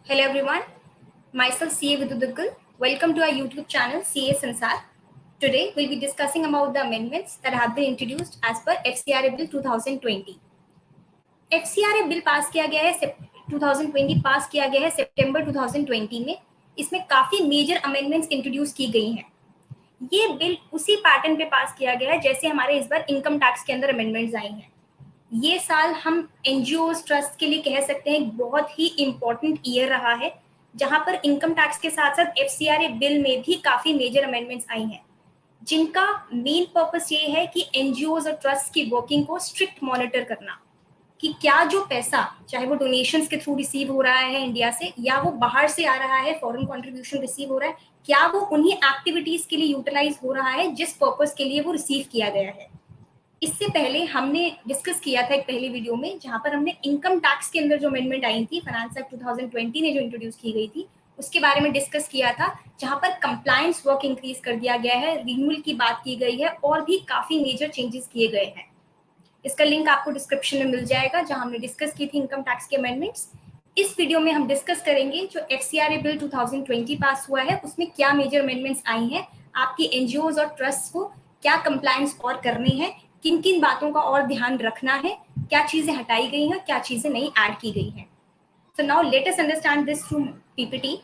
Hello everyone, myself CA Viduduggal. Welcome to our YouTube channel CA Sansar. Today we'll be discussing about the amendments that have been introduced as per FCRA Bill 2020. FCRA bill pass किया गया है 2020 पास किया गया है सितंबर 2020 में. इसमें काफी major amendments introduce की गई हैं. ये बिल उसी पैटर्न पे पास किया गया है जैसे हमारे इस बार इनकम टैक्स के अंदर अमेंडमेंट्स आई हैं. ये साल हम एनजीओज ट्रस्ट के लिए कह सकते हैं बहुत ही इम्पोर्टेंट ईयर रहा है, जहां पर इनकम टैक्स के साथ साथ एफसीआरए बिल में भी काफी मेजर अमेंडमेंट्स आई हैं, जिनका मेन पर्पस ये है कि एनजीओज और ट्रस्ट की वर्किंग को स्ट्रिक्ट मॉनिटर करना कि क्या जो पैसा चाहे वो डोनेशंस के थ्रू रिसीव हो रहा है इंडिया से या वो बाहर से आ रहा है, फॉरेन कंट्रीब्यूशन रिसीव हो रहा है, क्या वो उन्हीं एक्टिविटीज के लिए यूटिलाइज हो रहा है जिस पर्पस के लिए वो रिसीव किया गया है. इससे पहले हमने डिस्कस किया था एक पहले वीडियो में जहां पर हमने इनकम टैक्स के अंदर जो अमेंडमेंट आई थी फाइनेंस एक्ट 2020 ने जो इंट्रोड्यूस की गई थी उसके बारे में डिस्कस किया था, जहां पर कंप्लायंस वर्क इंक्रीज कर दिया गया है, रिन्यूअल की बात की गई है और भी काफी मेजर चेंजेस किए गए हैं. इसका लिंक आपको डिस्क्रिप्शन में मिल जाएगा जहां हमने डिस्कस की थी इनकम टैक्स के अमेंडमेंट्स. इस वीडियो में हम डिस्कस करेंगे जो एफसीआरए बिल 2020 पास हुआ है उसमें क्या मेजर अमेंडमेंट्स आई हैं, आपकी एनजीओज और ट्रस्ट को क्या कंप्लायंस और करने हैं, किन किन बातों का और ध्यान रखना है, क्या चीजें हटाई गई हैं, क्या चीजें नई ऐड की गई हैं. So now let us understand this through PPT.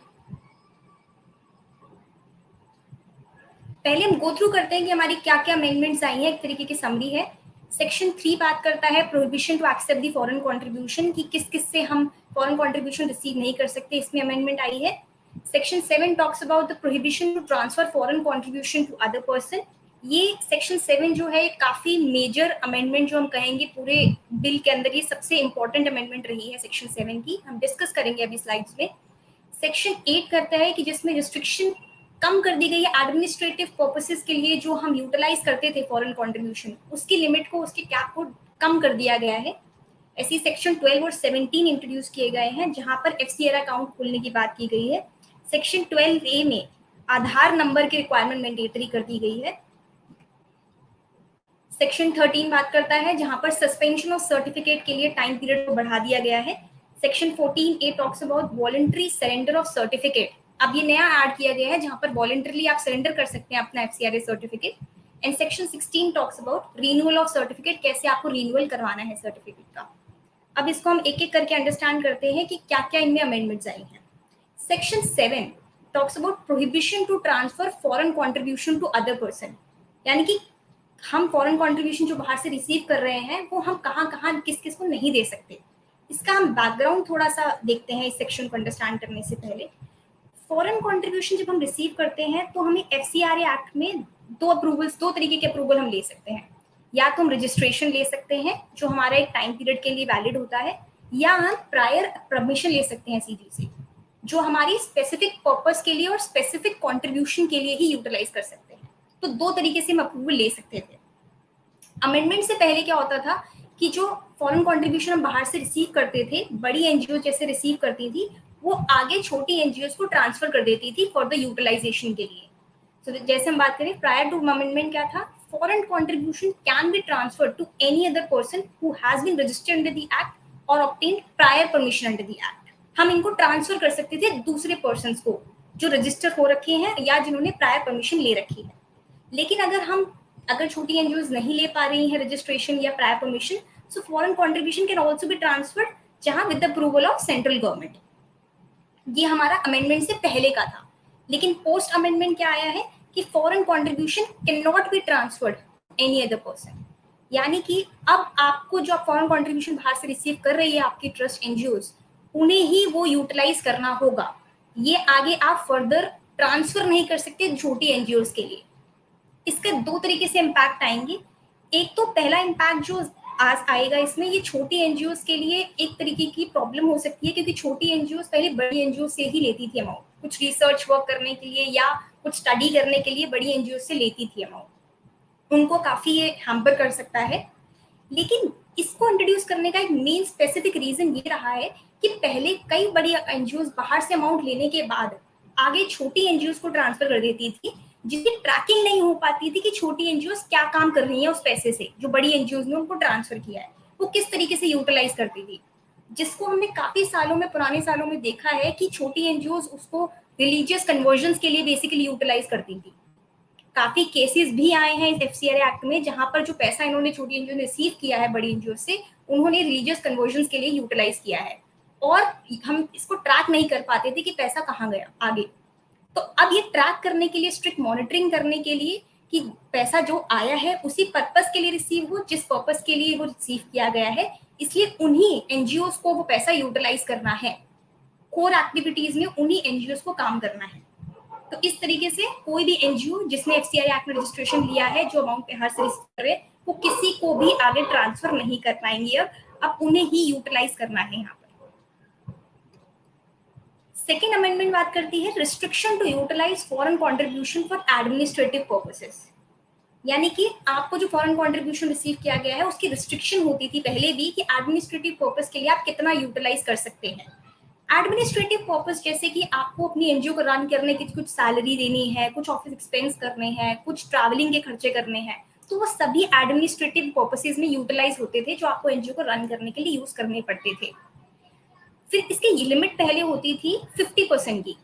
पहले हम गो थ्रू करते हैं कि हमारी क्या क्या अमेंडमेंट्स आई हैं. एक तरीके की समरी है. सेक्शन 3 बात करता है prohibition to accept the foreign contribution कि किस किस से हम फॉरेन कंट्रीब्यूशन रिसीव नहीं कर सकते, इसमें अमेंडमेंट आई है. Section 7 talks about the prohibition to transfer foreign contribution to other person. ये सेक्शन 7 जो है काफी मेजर अमेंडमेंट जो हम कहेंगे पूरे बिल के अंदर ये सबसे इंपॉर्टेंट अमेंडमेंट रही है सेक्शन 7 की. हम डिस्कस करेंगे अभी स्लाइड्स में. सेक्शन 8 करता है कि जिसमें रिस्ट्रिक्शन कम कर दी गई है एडमिनिस्ट्रेटिव पर्पसेस के लिए जो हम यूटिलाइज करते थे फॉरेन कंट्रीब्यूशन, उसकी लिमिट को, उसकी कैप को कम कर दिया गया है. ऐसी सेक्शन 12 और 17 इंट्रोड्यूस किए गए हैं जहां पर एफसीआर अकाउंट खोलने की बात की गई है. सेक्शन 12A में आधार नंबर की रिक्वायरमेंट मैंडेटरी कर दी गई है. सेक्शन 13 बात करता है जहां पर सस्पेंशन ऑफ सर्टिफिकेट के लिए टाइम पीरियड को बढ़ा दिया गया है. Section 14A talks about voluntary surrender of certificate. अब ये नया ऐड किया गया है जहां पर वॉलंटरली आप सरेंडर कर सकते हैं अपना FCRA certificate. And section 16 talks about renewal of certificate, कैसे आपको रिन्यूअल करवाना है सर्टिफिकेट का. अब इसको हम एक एक करके अंडरस्टैंड करते हैं कि क्या क्या इनमें अमेंडमेंट्स आई हैं. Section 7 talks about prohibition to transfer foreign contribution to other person. यानी कि हम फॉरेन कंट्रीब्यूशन जो बाहर से रिसीव कर रहे हैं वो हम कहाँ कहाँ किस किस को नहीं दे सकते. इसका हम बैकग्राउंड थोड़ा सा देखते हैं इस सेक्शन को अंडरस्टैंड करने से पहले. फॉरेन कंट्रीब्यूशन जब हम रिसीव करते हैं तो हमें एफसीआरए एक्ट में दो तरीके के अप्रूवल हम ले सकते हैं. या तो हम रजिस्ट्रेशन ले सकते हैं जो हमारा एक टाइम पीरियड के लिए वैलिड होता है, या हम प्रायर परमिशन ले सकते हैं सीधी से जो हमारी स्पेसिफिक पर्पस के लिए और स्पेसिफिक कंट्रीब्यूशन के लिए ही यूटिलाइज कर सकते हैं. तो दो तरीके से हम अप्रूवल ले सकते थे. अमेंडमेंट से पहले क्या होता था कि जो फॉरेन कंट्रीब्यूशन हम बाहर से रिसीव करते थे, बड़ी एनजीओ जैसे रिसीव करती थी, वो आगे छोटी एनजीओ को ट्रांसफर कर देती थी फॉर द यूटिलाइजेशन के लिए. तो जैसे हम बात करें प्रायर टू अमेंडमेंट क्या था, foreign contribution can be transferred to any other person who has been registered under the act or obtained prior permission under the act. हम इनको ट्रांसफर कर सकते थे दूसरे पर्सन को जो रजिस्टर हो रखे हैं या जिन्होंने प्रायर परमिशन ले रखी है. लेकिन अगर छोटी एनजीओज नहीं ले पा रही हैं रजिस्ट्रेशन या prior permission, so foreign contribution can also be transferred जहां with the approval of central government. ये हमारा अमेंडमेंट से पहले का था. लेकिन पोस्ट अमेंडमेंट क्या आया है कि foreign contribution can not be transferred any other person. यानी कि अब आपको जो फॉरेन कंट्रीब्यूशन बाहर से रिसीव कर रही है आपकी ट्रस्ट एनजीओज, उन्हें ही वो यूटिलाइज करना होगा. ये आगे आप फर्दर ट्रांसफर नहीं कर सकते छोटी एनजीओज के लिए. इसके दो तरीके से इम्पैक्ट आएंगे. एक तो पहला इम्पैक्ट जो आज आएगा इसमें, ये छोटी एनजीओज के लिए एक तरीके की प्रॉब्लम हो सकती है क्योंकि छोटी एनजीओज पहले बड़ी एनजीओ से ही लेती थी अमाउंट. कुछ रिसर्च वर्क करने के लिए या कुछ स्टडी करने के लिए बड़ी एनजीओ से लेती थी अमाउंट. उनको काफी ये हैम्पर कर सकता है. लेकिन इसको इंट्रोड्यूस करने का एक मेन स्पेसिफिक रीजन ये रहा है कि पहले कई बड़ी एनजीओ बाहर से अमाउंट लेने के बाद आगे छोटी एनजीओ को ट्रांसफर कर देती थी, जिसकी ट्रैकिंग नहीं हो पाती थी कि छोटी एनजीओ क्या काम कर रही हैं उस पैसे से जो बड़ी एनजीओ ने उनको ट्रांसफर किया है, वो किस तरीके से यूटिलाइज करती थी. जिसको हमने काफी सालों में, पुराने सालों में देखा है कि छोटी एनजीओ उसको रिलीजियस कन्वर्जन के लिए बेसिकली यूटिलाइज करती थी। काफी केसेस भी आए हैं इस एफसीआरए एक्ट में जहां पर जो पैसा इन्होंने छोटी एनजीओ ने रिसीव किया है बड़ी एनजीओ से, उन्होंने रिलीजियस कन्वर्जन के लिए यूटिलाइज किया है और हम इसको ट्रैक नहीं कर पाते थे कि पैसा कहाँ गया आगे। तो अब ये ट्रैक करने के लिए, स्ट्रिक्ट मॉनिटरिंग करने के लिए कि पैसा जो आया है उसी पर्पस के लिए रिसीव हो जिस पर्पस के लिए वो रिसीव किया गया है, इसलिए उन्हीं एनजीओ को वो पैसा यूटिलाइज करना है, कोर एक्टिविटीज में उन्हीं एनजीओ को काम करना है। तो इस तरीके से कोई भी एनजीओ जिसने एफसीआरए एक्ट में रजिस्ट्रेशन लिया है, जो अमाउंट बिहार से रिसीव करे, वो किसी को भी आगे ट्रांसफर नहीं कर पाएंगे। अब उन्हें ही यूटिलाइज करना है। यहाँ पर सेकेंड अमेंडमेंट बात करती है restriction to utilise foreign contribution for administrative purposes. यानी कि आपको जो फॉरेन कॉन्ट्रीब्यूशन रिसीव किया गया है उसकी रिस्ट्रिक्शन होती थी पहले भी कि एडमिनिस्ट्रेटिव पर्पस के लिए आप कितना यूटिलाइज कर सकते हैं। एडमिनिस्ट्रेटिव पर्पस जैसे कि आपको अपनी एनजीओ को रन करने की कुछ सैलरी देनी है, कुछ ऑफिस एक्सपेंस करने हैं, कुछ ट्रैवलिंग के खर्चे करने हैं, तो वो सभी एडमिनिस्ट्रेटिव पर्पसेस में यूटिलाइज होते थे जो आपको एनजीओ को रन करने के लिए यूज करने पड़ते थे। फिर इसकी लिमिट पहले होती थी 50% की।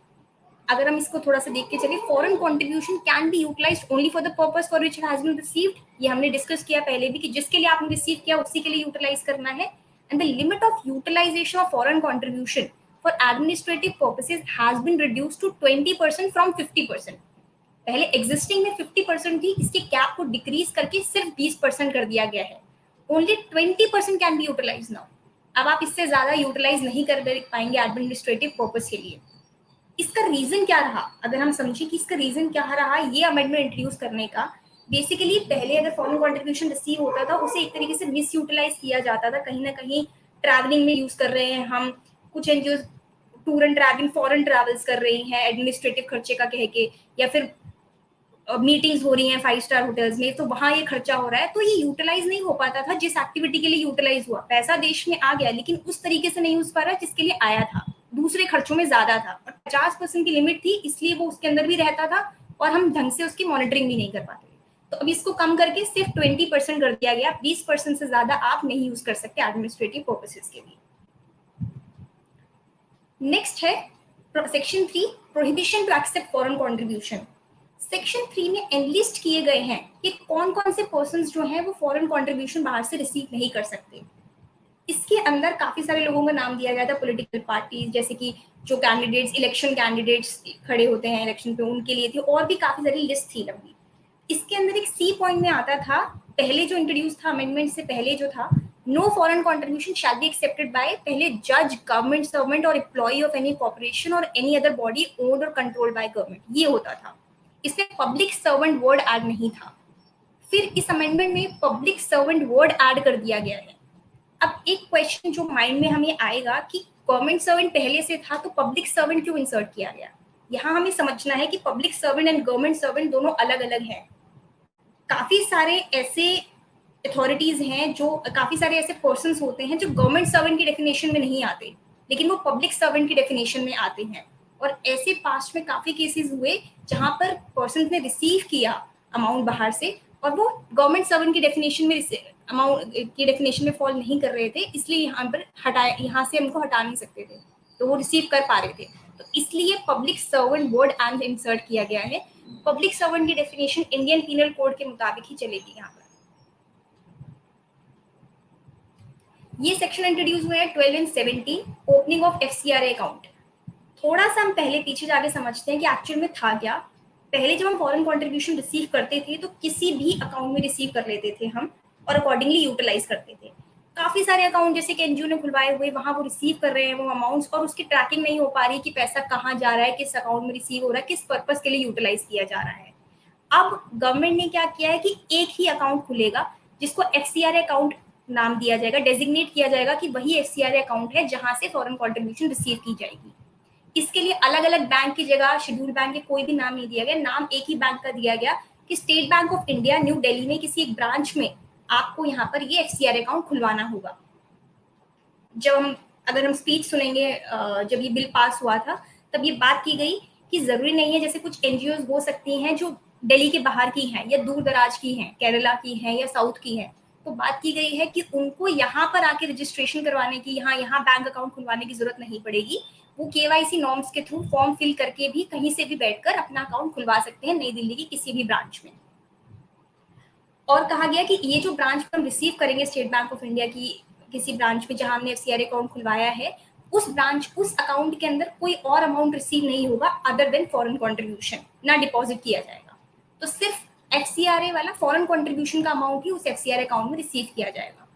अगर हम इसको थोड़ा सा देख के चले, foreign contribution can be utilised only for the purpose for which it has been received. ये हमने डिस्कस किया पहले भी कि जिसके लिए आपने रिसीव किया उसी के लिए यूटिलाइज करना है। And the limit of utilisation of foreign contribution for administrative purposes has been reduced to 20% from 50%। पहले एग्जिस्टिंग में 50% थी, इसके कैप को डिक्रीज करके सिर्फ 20% कर दिया गया है। Only 20% can be utilise now. अब आप इससे ज्यादा यूटिलाइज नहीं कर पाएंगे एडमिनिस्ट्रेटिव पर्पस के लिए। इसका रीजन क्या रहा, अगर हम समझें कि इसका रीजन क्या रहा ये अमेंडमेंट इंट्रोड्यूस करने का। बेसिकली पहले अगर फॉरेन कंट्रीब्यूशन रिसीव होता था उसे एक तरीके से मिस यूटिलाइज किया जाता था, कहीं ना कहीं ट्रैवलिंग में यूज कर रहे हैं हम, कुछ NGO tour and travelling foreign travels कर रही हैं एडमिनिस्ट्रेटिव खर्चे का कह के, या फिर मीटिंग्स हो रही हैं 5 स्टार होटल्स में, तो वहां ये खर्चा हो रहा है, तो ये यूटिलाइज नहीं हो पाता था जिस एक्टिविटी के लिए यूटिलाइज हुआ। पैसा देश में आ गया लेकिन उस तरीके से नहीं यूज पा रहा जिसके लिए आया था, दूसरे खर्चों में ज्यादा था। और 50% की लिमिट थी इसलिए वो उसके अंदर भी रहता था और हम ढंग से उसकी मॉनिटरिंग भी नहीं कर पाते। तो अब इसको कम करके सिर्फ 20% कर दिया गया। 20% से ज्यादा आप नहीं यूज कर सकते एडमिनिस्ट्रेटिव पर्पसेस के लिए। नेक्स्ट है section 3, prohibition to accept foreign contribution. Section 3 में एनलिस्ट किए गए हैं कि कौन कौन से पर्सन्स जो हैं वो फॉरेन कॉन्ट्रीब्यूशन बाहर से रिसीव नहीं कर सकते। इसके अंदर काफी सारे लोगों का नाम दिया गया था, पॉलिटिकल पार्टीज, जैसे कि जो कैंडिडेट्स, इलेक्शन कैंडिडेट्स खड़े होते हैं इलेक्शन पे, उनके लिए थी, और भी काफी सारी लिस्ट थी लंबी। इसके अंदर एक सी पॉइंट में आता था, पहले जो इंट्रोड्यूस था अमेंडमेंट से पहले जो था, no foreign contribution shall be accepted by, पहले जज, गवर्नमेंट सर्वेंट और एम्प्लॉय ऑफ एनी कॉर्पोरेशन और एनी अदर बॉडी ओन्ड और कंट्रोल्ड बाय गवर्नमेंट, ये होता था। इसमें पब्लिक सर्वेंट वर्ड ऐड नहीं था। फिर इस अमेंडमेंट में पब्लिक सर्वेंट वर्ड ऐड कर दिया गया है। अब एक क्वेश्चन जो माइंड में हमें आएगा कि गवर्नमेंट सर्वेंट पहले से था तो पब्लिक सर्वेंट क्यों इंसर्ट किया गया। यहाँ हमें समझना है कि public servant and government servant दोनों अलग अलग हैं। काफी सारे ऐसे अथॉरिटीज हैं, जो काफी सारे ऐसे पर्सन्स होते हैं जो गवर्नमेंट सर्वेंट की डेफिनेशन में नहीं आते लेकिन वो पब्लिक सर्वेंट की डेफिनेशन में आते हैं। और ऐसे पास्ट में काफी केसेस हुए जहां पर पर्सन ने रिसीव किया अमाउंट बाहर से और वो गवर्नमेंट सर्वेंट की डेफिनेशन में अमाउंट की डेफिनेशन में फॉल नहीं कर रहे थे, इसलिए यहाँ पर यहाँ से हमको हटा नहीं सकते थे, तो वो रिसीव कर पा रहे थे। तो इसलिए public servant word and insert किया गया है। पब्लिक सर्वेंट की डेफिनेशन इंडियन पीनल कोड के मुताबिक ही चलेगी। यहाँ पर ये सेक्शन इंट्रोड्यूस हुआ है 12 and 17, opening of FCRA account. थोड़ा सा हम पहले पीछे जाके समझते हैं कि एक्चुअल में था क्या। पहले जब हम फॉरेन कंट्रीब्यूशन रिसीव करते थे तो किसी भी अकाउंट में रिसीव कर लेते थे हम और अकॉर्डिंगली यूटिलाइज करते थे। काफी सारे अकाउंट जैसे कि एनजीओ ने खुलवाए हुए, वहां वो रिसीव कर रहे हैं वो अमाउंट्स और उसकी ट्रैकिंग नहीं हो पा रही कि पैसा कहाँ जा रहा है, किस अकाउंट में रिसीव हो रहा है, किस पर्पज के लिए यूटिलाइज किया जा रहा है। अब गवर्नमेंट ने क्या किया है कि एक ही अकाउंट खुलेगा जिसको एफसीआरए अकाउंट नाम दिया जाएगा, डेजिग्नेट किया जाएगा कि वही एफसीआरए अकाउंट है जहां से फॉरेन कंट्रीब्यूशन रिसीव की जाएगी। इसके लिए अलग अलग बैंक की जगह शेड्यूल बैंक के कोई भी नाम नहीं दिया गया, नाम एक ही बैंक का दिया गया कि state bank of India new Delhi में किसी एक ब्रांच में आपको यहाँ पर ये एफसीआरए अकाउंट खुलवाना होगा। अगर हम स्पीच सुनेंगे, जब ये बिल पास हुआ था तब ये बात की गई कि जरूरी नहीं है, जैसे कुछ एनजीओ हो सकती हैं जो दिल्ली के बाहर की हैं या दूर दराज की हैं, केरला की हैं या साउथ की हैं, तो बात की गई है कि उनको यहाँ पर आके रजिस्ट्रेशन करवाने की, यहाँ बैंक अकाउंट खुलवाने की जरूरत नहीं पड़ेगी। वो केवाईसी नॉर्म्स के थ्रू फॉर्म फिल करके भी कहीं से भी बैठकर अपना अकाउंट खुलवा सकते हैं नई दिल्ली की किसी भी ब्रांच में। और कहा गया कि ये जो ब्रांच हम रिसीव करेंगे स्टेट बैंक ऑफ इंडिया की किसी ब्रांच में जहां हमने एफसीआरए अकाउंट खुलवाया है, उस अकाउंट के अंदर कोई और अमाउंट रिसीव नहीं होगा अदर देन फॉरेन कंट्रीब्यूशन, ना डिपॉजिट किया जाएगा। तो सिर्फ एफसीआरए वाला फॉरेन कंट्रीब्यूशन का अमाउंट ही उस एफसीआरए अकाउंट में रिसीव किया जाएगा।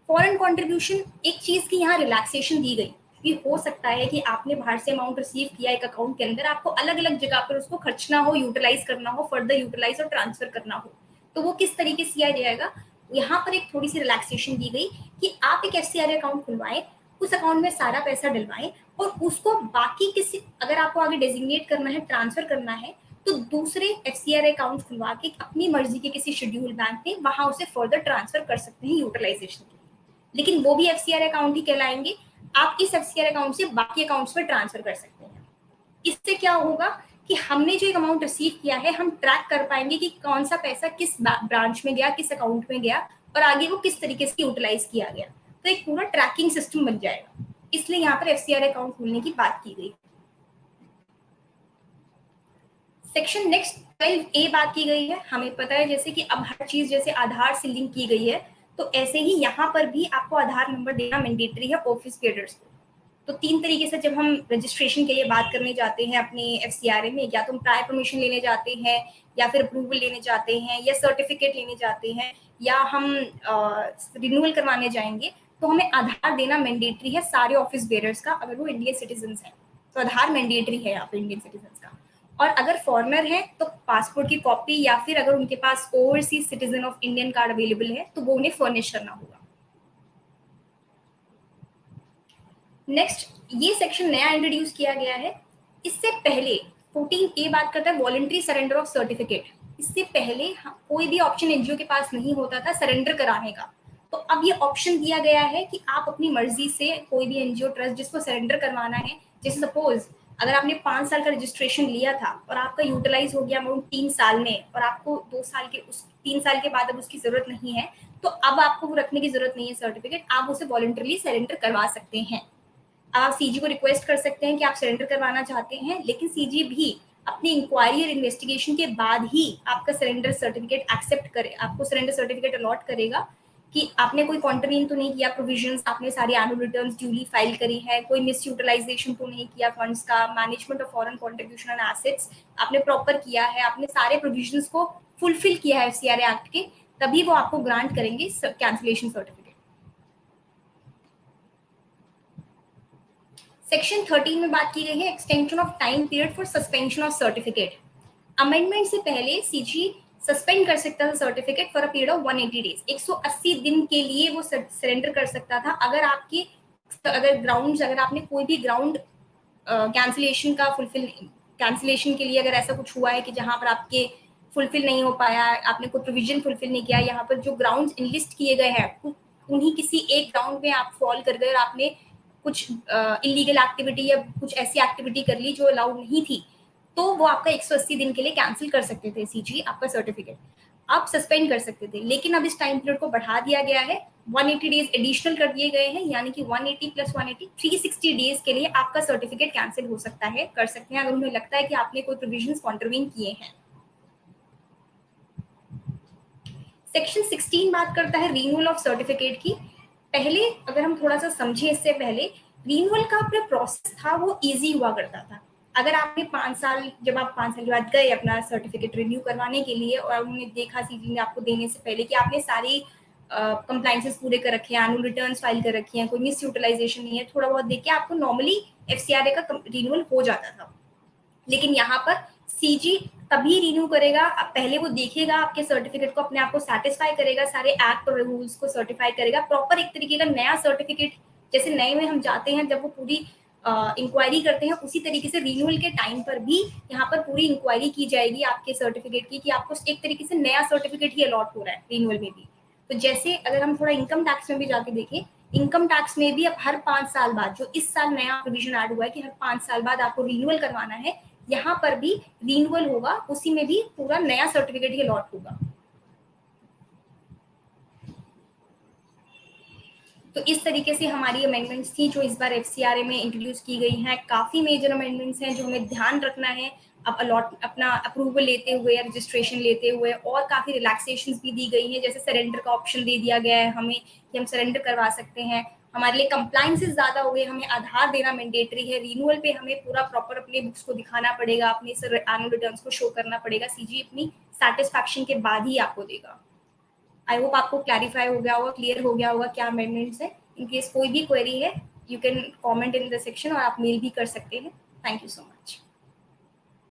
फॉरेन कंट्रीब्यूशन एक चीज की यहाँ रिलैक्सेशन दी गई कि हो सकता है कि आपने बाहर से अमाउंट रिसीव किया एक अकाउंट के अंदर, आपको अलग अलग जगह पर उसको खर्चना हो, यूटिलाइज करना हो, फर्दर यूटिलाइज और ट्रांसफर करना हो, तो वो किस तरीके से किया जाएगा। यहाँ पर एक थोड़ी सी रिलैक्सेशन दी गई कि आप एक एफसीआरए अकाउंट खुलवाएं, उस अकाउंट में सारा पैसा डलवाएं और उसको बाकी किसी, अगर आपको आगे डेजिग्नेट करना है, ट्रांसफर करना है, तो दूसरे एफसीआरए अकाउंट खुलवा के अपनी मर्जी के किसी शेड्यूल बैंक में वहां उसे फर्दर ट्रांसफर कर सकते हैं यूटिलाइजेशन के लिए, लेकिन वो भी एफसीआरए अकाउंट ही कहलाएंगे। आप इस एफसीआरए अकाउंट से बाकी अकाउंट्स में ट्रांसफर कर सकते हैं। इससे क्या होगा कि हमने जो एक अमाउंट रिसीव किया है, हम ट्रैक कर पाएंगे कि कौन सा पैसा किस ब्रांच में गया, किस अकाउंट में गया और आगे वो किस तरीके से यूटिलाइज किया गया। तो एक पूरा ट्रैकिंग सिस्टम बन जाएगा, इसलिए यहाँ पर एफसीआरए अकाउंट खोलने की बात की गई। सेक्शन नेक्स्ट 12A बात की गई है। हमें पता है जैसे कि अब हर चीज जैसे आधार से लिंक की गई है, तो ऐसे ही यहाँ पर भी आपको आधार नंबर देना मैंडेटरी है ऑफिस बेयरर्स को। तो 3 तरीके से जब हम रजिस्ट्रेशन के लिए बात करने जाते हैं अपने एफसीआरए में, या तो हम प्रायर परमिशन लेने जाते हैं, या फिर अप्रूवल लेने जाते हैं, या सर्टिफिकेट लेने जाते हैं, या हम रिन्यूअल करवाने जाएंगे, तो हमें आधार देना मैंडेटरी है सारे ऑफिस बेयरर्स का, अगर वो इंडियन सिटीजन हैं तो आधार मैंडेटरी है यहाँ पे इंडियन सिटीजन का। और अगर फॉरेनर है तो पासपोर्ट की कॉपी, या फिर अगर उनके पास overseas citizen of Indian card available है तो वो उन्हें फर्निश करना होगा। नेक्स्ट, ये सेक्शन नया इंट्रोड्यूस किया गया है। इससे पहले 14A बात करता है वॉलंटरी सरेंडर ऑफ सर्टिफिकेट। इससे पहले कोई भी ऑप्शन एनजीओ के पास नहीं होता था सरेंडर कराने का, तो अब ये ऑप्शन दिया गया है कि आप अपनी मर्जी से कोई भी एनजीओ ट्रस्ट जिसको सरेंडर करवाना है, जैसे सपोज अगर आपने 5 साल का रजिस्ट्रेशन लिया था और आपका यूटिलाइज हो गया अमाउंट 3 साल में, और आपको 2 साल के उस 3 साल के बाद अब उसकी जरूरत नहीं है, तो अब आपको वो रखने की जरूरत नहीं है सर्टिफिकेट, आप उसे वॉलंटरली सरेंडर करवा सकते हैं। आप सीजी को रिक्वेस्ट कर सकते हैं कि आप सरेंडर करवाना चाहते हैं, लेकिन सीजी भी अपनी इंक्वायरी और इन्वेस्टिगेशन के बाद ही आपका सरेंडर सर्टिफिकेट एक्सेप्ट करे, आपको सरेंडर सर्टिफिकेट अलॉट करेगा कि आपने कोई कॉन्ट्रीन तो नहीं किया प्रोविजंस, आपने सारी एनुअल रिटर्न्स ड्यूली फाइल करी है, कोई मिस यूटिलाइजेशन तो नहीं किया फंड्स का, management of foreign contribution and assets आपने प्रॉपर किया है, आपने सारे प्रोविजंस को फुलफिल किया है एफसीआरए एक्ट के, तभी वो आपको ग्रांट करेंगे कैंसिलेशन सर्टिफिकेट। सेक्शन 13 में बात की गई है extension of time period for suspension of certificate. Amendment से पहले सीजी सस्पेंड कर सकता था certificate for a period of 180 days, 180 दिन के लिए वो सरेंडर कर सकता था अगर ग्राउंड्स, अगर आपने कोई भी ग्राउंड कैंसिलेशन का फुलफिल, कैंसिलेशन के लिए अगर ऐसा कुछ हुआ है कि जहां पर आपके फुलफिल नहीं हो पाया, आपने कोई प्रोविजन फुलफिल नहीं किया, यहाँ पर जो ग्राउंड्स इनलिस्ट किए गए हैं उन्हीं किसी एक ग्राउंड में आप फॉल कर गए और आपने कुछ इलीगल एक्टिविटी या कुछ ऐसी एक्टिविटी कर ली जो अलाउड नहीं थी, तो वो आपका 180 दिन के लिए कैंसिल कर सकते थे सीजी आपका सर्टिफिकेट, आप सस्पेंड कर सकते थे। लेकिन अब इस टाइम पीरियड को बढ़ा दिया गया है, 180 डेज एडिशनल कर दिए गए हैं, यानी कि 180 प्लस 180 360 डेज के लिए आपका सर्टिफिकेट कैंसिल हो सकता है, कर सकते हैं अगर उन्हें लगता है कि आपने कोई प्रोविजंस कॉन्ट्रवीन किए हैं। सेक्शन 16 बात करता है रिन्यूअल ऑफ सर्टिफिकेट की। पहले अगर हम थोड़ा सा समझे, इससे पहले रिन्यूअल का अपना प्रोसेस था वो इजी हुआ करता था। अगर आपने 5 साल, जब आप 5 साल के बाद गए अपना सर्टिफिकेट रिन्यू करवाने के लिए और उन्होंने देखा सीजी ने आपको देने से पहले कि आपने सारी कंप्लाइंसेस पूरे कर रखे हैं, एनुअल रिटर्न्स फाइल कर रखी हैं, कोई मिस यूटिलाइजेशन नहीं है, थोड़ा बहुत देख के आपको नॉर्मली एफसीआरए का रिन्यूअल हो जाता था। लेकिन यहाँ पर सीजी तभी रिन्यू करेगा, पहले वो देखेगा आपके सर्टिफिकेट को, अपने आप को सेटिस्फाई करेगा, सारे एक्ट और रूल्स को सर्टिफाई करेगा, प्रॉपर एक तरीके का नया सर्टिफिकेट, जैसे नए में हम जाते हैं जब वो पूरी इंक्वायरी करते हैं, उसी तरीके से रिन्यूअल के टाइम पर भी यहाँ पर पूरी इंक्वायरी की जाएगी आपके सर्टिफिकेट की कि आपको एक तरीके से नया सर्टिफिकेट ही अलॉट हो रहा है रिन्यूअल में भी। तो जैसे अगर हम थोड़ा इनकम टैक्स में भी जाके देखें, इनकम टैक्स में भी अब हर 5 साल बाद, जो इस साल नया प्रोविजन ऐड हुआ है कि हर 5 साल बाद आपको रिन्यूअल करवाना है, यहाँ पर भी रिन्यूअल होगा, उसी में भी पूरा नया सर्टिफिकेट ही अलॉट होगा। तो इस तरीके से हमारी अमेंडमेंट्स थी जो इस बार एफसीआरए में इंट्रोड्यूस की गई हैं। काफ़ी मेजर अमेंडमेंट्स हैं जो हमें ध्यान रखना है अब अपना अप्रूवल लेते हुए या रजिस्ट्रेशन लेते हुए, और काफ़ी रिलैक्सेशंस भी दी गई हैं, जैसे सरेंडर का ऑप्शन दे दिया गया है हमें कि हम सरेंडर करवा सकते हैं। हमारे लिए कंप्लाइंसेस ज़्यादा हो गए, हमें आधार देना मैंडेटरी है, रिन्यूअल पे हमें पूरा प्रॉपर अपने बुक्स को दिखाना पड़ेगा, अपने एनुअल रिटर्न्स को शो करना पड़ेगा, सीजी अपनी सेटिस्फैक्शन के बाद ही आपको देगा। आई होप आपको क्लैरिफाई हो गया होगा, क्लियर हो गया होगा क्या अमेंडमेंट्स है। इन केस कोई भी क्वेरी है, you can comment in the section, और आप मेल भी कर सकते हैं। Thank you so much.